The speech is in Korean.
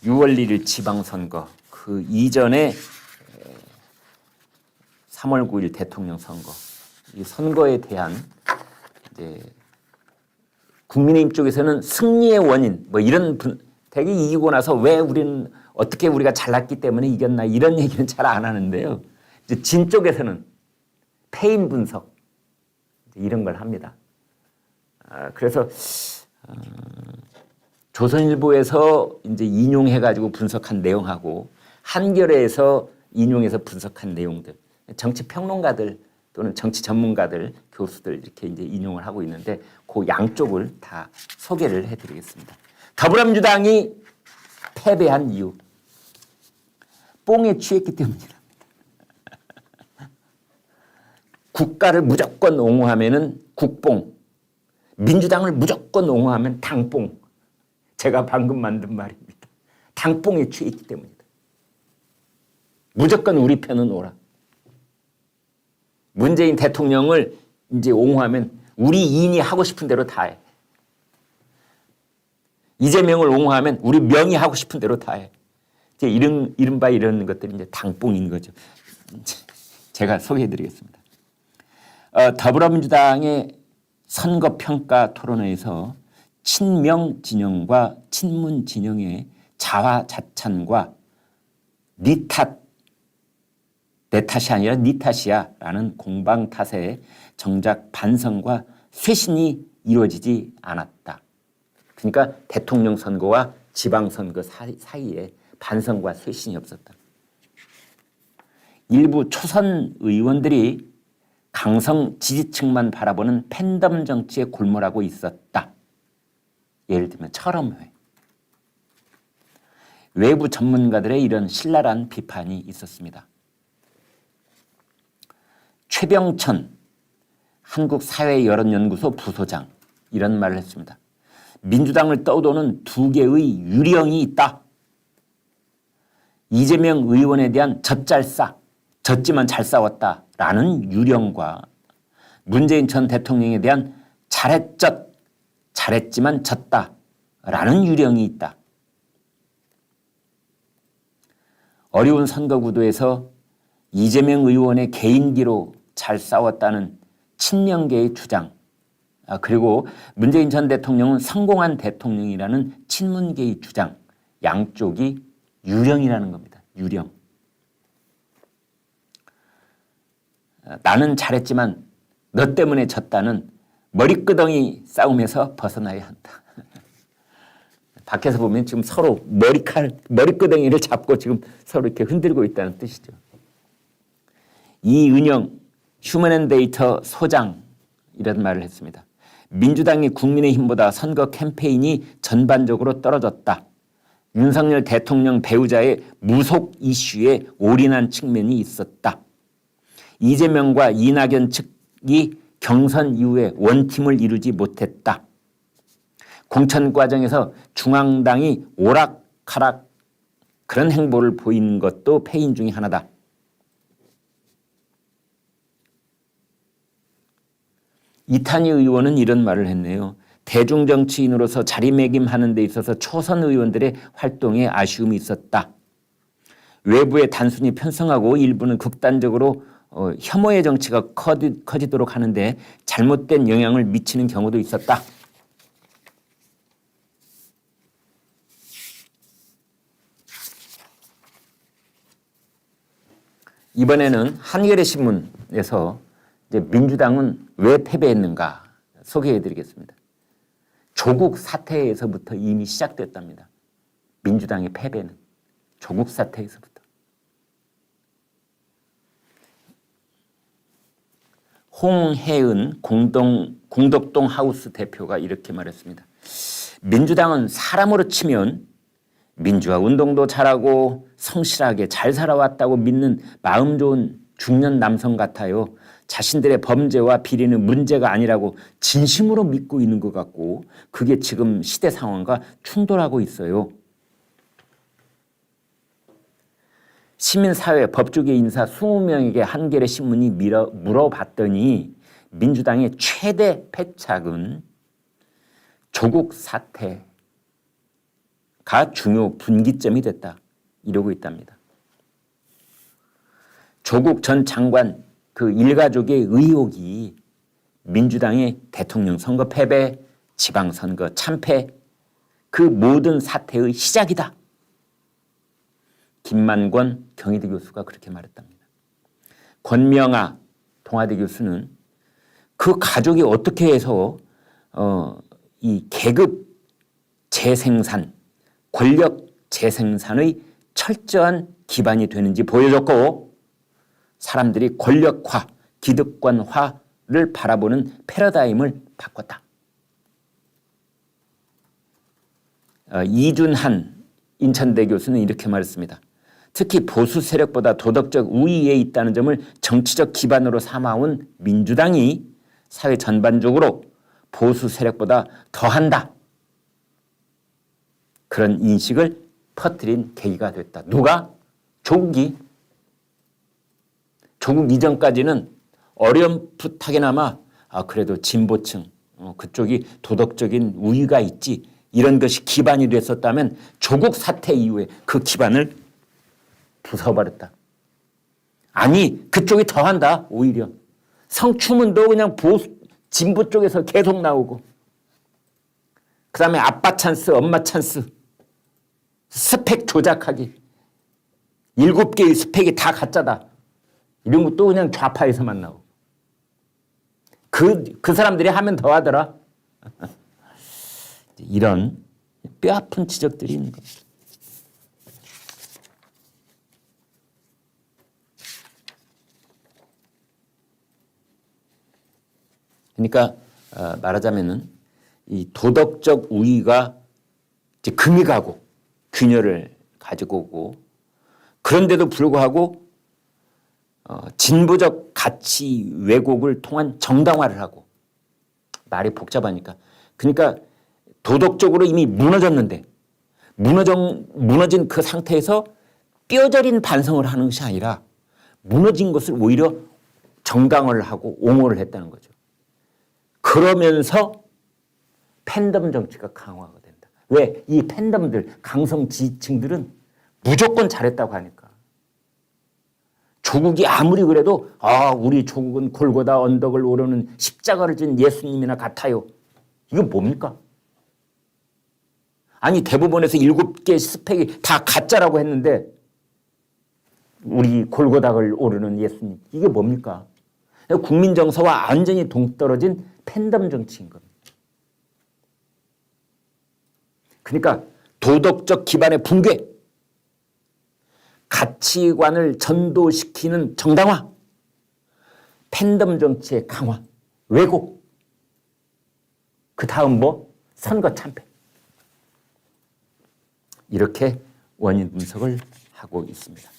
6월 1일 지방선거, 그 이전에 3월 9일 대통령 선거, 이 선거에 대한 이제 국민의힘 쪽에서는 승리의 원인, 뭐 이런 되게 이기고 나서 왜 우리는 어떻게 우리가 잘났기 때문에 이겼나 이런 얘기는 잘 안 하는데요. 이제 진 쪽에서는 패인 분석 이런 걸 합니다. 그래서 조선일보에서 이제 인용해가지고 분석한 내용하고 한겨레에서 인용해서 분석한 내용들, 정치 평론가들 또는 정치 전문가들, 교수들 이렇게 이제 인용을 하고 있는데 그 양쪽을 다 소개를 해드리겠습니다. 더불어민주당이 패배한 이유, 뽕에 취했기 때문이랍니다. 국가를 무조건 옹호하면은 국뽕, 민주당을 무조건 옹호하면 당뽕. 제가 방금 만든 말입니다. 당뽕에 취했기 때문이다. 무조건 우리 편은 오라. 문재인 대통령을 이제 옹호하면 우리 인이 하고 싶은 대로 다 해. 이재명을 옹호하면 우리 명이 하고 싶은 대로 다 해. 이제 이른바 이런 것들이 이제 당뽕인 거죠. 제가 소개해드리겠습니다. 더불어민주당의 선거평가 토론회에서 친명 진영과 친문 진영의 자화자찬과 네 탓이 아니라 네 탓이야라는 공방 탓에 정작 반성과 쇄신이 이루어지지 않았다. 그러니까 대통령 선거와 지방선거 사이에 반성과 쇄신이 없었다. 일부 초선 의원들이 강성 지지층만 바라보는 팬덤 정치에 골몰하고 있었다. 예를 들면 철험회. 외부 전문가들의 이런 신랄한 비판이 있었습니다. 최병천 한국사회여론연구소 부소장 이런 말을 했습니다. 민주당을 떠도는 두 개의 유령이 있다. 이재명 의원에 대한 젖잘싸, 졌지만 잘 싸웠다라는 유령과 문재인 전 대통령에 대한 잘했지만 졌다라는 유령이 있다. 어려운 선거 구도에서 이재명 의원의 개인기로 잘 싸웠다는 친명계의 주장, 그리고 문재인 전 대통령은 성공한 대통령이라는 친문계의 주장, 양쪽이 유령이라는 겁니다. 유령. 나는 잘했지만 너 때문에 졌다는 머리끄덩이 싸움에서 벗어나야 한다. 밖에서 보면 지금 서로 머리끄덩이를 잡고 지금 서로 이렇게 흔들고 있다는 뜻이죠. 이은영 휴먼앤데이터 소장 이런 말을 했습니다. 민주당이 국민의힘보다 선거 캠페인이 전반적으로 떨어졌다. 윤석열 대통령 배우자의 무속 이슈에 올인한 측면이 있었다. 이재명과 이낙연 측이 경선 이후에 원팀을 이루지 못했다. 공천 과정에서 중앙당이 오락가락 그런 행보를 보이는 것도 패인 중에 하나다. 이탄희 의원은 이런 말을 했네요. 대중정치인으로서 자리매김하는 데 있어서 초선 의원들의 활동에 아쉬움이 있었다. 외부에 단순히 편성하고 일부는 극단적으로 혐오의 정치가 커지도록 하는데 잘못된 영향을 미치는 경우도 있었다. 이번에는 한겨레 신문에서 이제 민주당은 왜 패배했는가 소개해드리겠습니다. 조국 사태에서부터 이미 시작됐답니다. 민주당의 패배는 조국 사태에서부터. 홍혜은 공덕동 하우스 대표가 이렇게 말했습니다. 민주당은 사람으로 치면 민주화 운동도 잘하고 성실하게 잘 살아왔다고 믿는 마음 좋은 중년 남성 같아요. 자신들의 범죄와 비리는 문제가 아니라고 진심으로 믿고 있는 것 같고 그게 지금 시대 상황과 충돌하고 있어요. 시민사회 법조계 인사 20명에게 한겨레 신문이 물어봤더니 민주당의 최대 패착은 조국 사태가 중요 분기점이 됐다. 이러고 있답니다. 조국 전 장관 그 일가족의 의혹이 민주당의 대통령 선거 패배, 지방선거 참패, 그 모든 사태의 시작이다. 김만권 경희대 교수가 그렇게 말했답니다. 권명아 동아대 교수는 그 가족이 어떻게 해서 이 계급 재생산, 권력 재생산의 철저한 기반이 되는지 보여줬고, 사람들이 권력화, 기득권화를 바라보는 패러다임을 바꿨다. 이준한 인천대 교수는 이렇게 말했습니다. 특히 보수 세력보다 도덕적 우위에 있다는 점을 정치적 기반으로 삼아온 민주당이 사회 전반적으로 보수 세력보다 더한다. 그런 인식을 퍼뜨린 계기가 됐다. 누가? 조국이. 조국 이전까지는 어렴풋하게나마 그래도 진보층 그쪽이 도덕적인 우위가 있지, 이런 것이 기반이 됐었다면 조국 사태 이후에 그 기반을 부숴버렸다. 아니, 그쪽이 더한다. 오히려 성추문도 그냥 진보 쪽에서 계속 나오고, 그 다음에 아빠 찬스, 엄마 찬스, 스펙 조작하기, 7개의 스펙이 다 가짜다, 이런 것도 그냥 좌파에서만 나오고, 그 사람들이 하면 더 하더라. 이런 뼈아픈 지적들이 있는 겁니다. 그러니까 말하자면은 이 도덕적 우위가 이제 금이 가고 균열을 가지고 오고, 그런데도 불구하고 진보적 가치 왜곡을 통한 정당화를 하고, 말이 복잡하니까, 그러니까 도덕적으로 이미 무너졌는데 무너진 그 상태에서 뼈저린 반성을 하는 것이 아니라 무너진 것을 오히려 정당화를 하고 옹호를 했다는 거죠. 그러면서 팬덤 정치가 강화가 된다. 왜? 이 팬덤들, 강성 지지층들은 무조건 잘했다고 하니까. 조국이 아무리 그래도 우리 조국은 골고다 언덕을 오르는 십자가를 진 예수님이나 같아요. 이거 뭡니까? 아니, 대법원에서 7개 스펙이 다 가짜라고 했는데 우리 골고다를 오르는 예수님, 이게 뭡니까? 국민 정서와 완전히 동떨어진 팬덤 정치인 겁니다. 그러니까 도덕적 기반의 붕괴, 가치관을 전도시키는 정당화, 팬덤 정치의 강화, 왜곡, 그 다음 선거 참패. 이렇게 원인 분석을 하고 있습니다.